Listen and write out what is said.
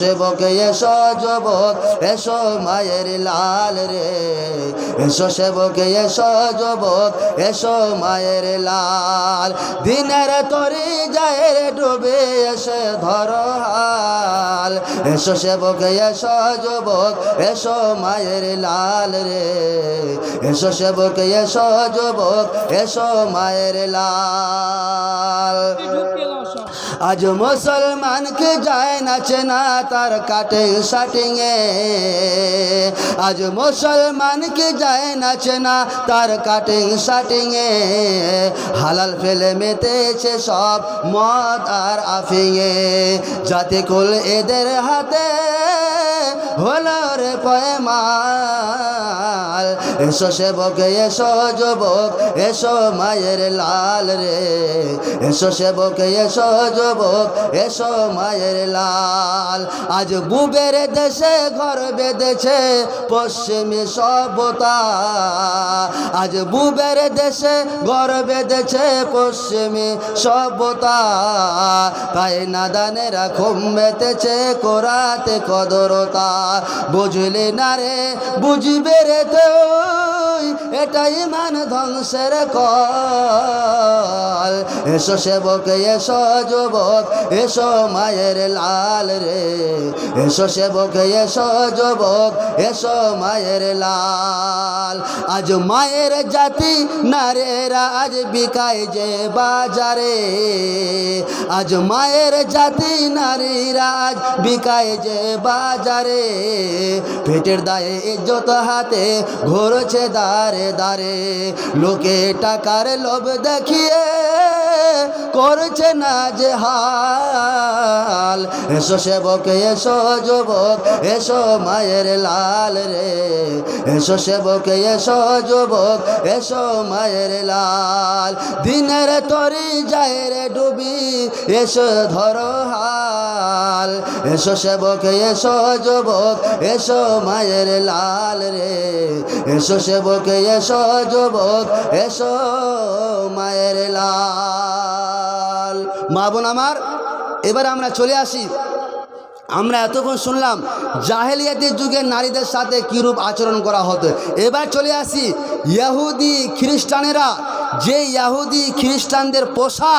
সেবক এসো যুবক এসো মায়ের লাল রে, এসো সেবক এসো যুবক এসো মায়ের লাল। দিনের তরি যায় ডুবে এসে ধরো হাল, এসো সেবক এসো যুবক এসো মায়ের লাল রে, এসো সেবক এসো যুবক এসো মায়ের লাল। আজ মুসলমানকে যায় নাচে না তার কাটে শাটিংয়ে, আজ মুসলমানকে যায় নাচে না তার কাটিং শাটিংয়ে, হালাল ফেলে মেতেছে সব মদ আর আফিংয়ে, জাতি কুল এদের হাতে হলো রে পয়মাল। এসো সেবক এসো যুবক এসো মায়ের লাল রে, এসো সেবক এসো যুবক এসো মায়ের লাল। আজ বুবের দেশে ঘর বেঁধেছে পশ্চিমী সভ্যতা, আজ বুবের দেশে ঘর বেঁধেছে পশ্চিমী সভ্যতা, তাই নাদানেরা ঘুম মেতেছে কোরাতে কদরতা। বুঝলি না রে বুঝবে রে তুই, এটাই মান ধ্বংসের কল। এসো সেবক এসো যুবক এসো মায়ের লাল রে, এসো সেবক এসো যুবক এসো মায়ের লাল। আজ মায়ের জাতি নারীরা আজ বিকায় যে বাজারে, আজ মায়ের জাতি নারীরা আজ বিকায় যে বাজারে, পেটের দায়ে ইজ্জত হাতে ঘুরছে দাঁড়ে দাঁড়ে, লোকে টাকার লোভ দেখিয়ে করছে না যে হাল। এসো সেবক এসো যুবক এসো মায়ের লাল রে, এসো সেবক এসো যুবক এসো মায়ের লাল। দিনের তরি যায় রে ডুবি এসো ধরো হাল, এসো সেবক এসো যুবক এসো মায়ের লাল রে, এসো সেবক এসো যুবক এসো মায়ের লাল। মা বোন আমার, এবার আমরা চলে আসি। আমরা এতক্ষণ শুনলাম জাহেলিয়াতের যুগে নারীদের সাথে কীরূপ আচরণ করা হতো। এবার চলে আসি ইহুদি খ্রিস্টানেরা, যে ইহুদি খ্রিস্টানদের পোশাক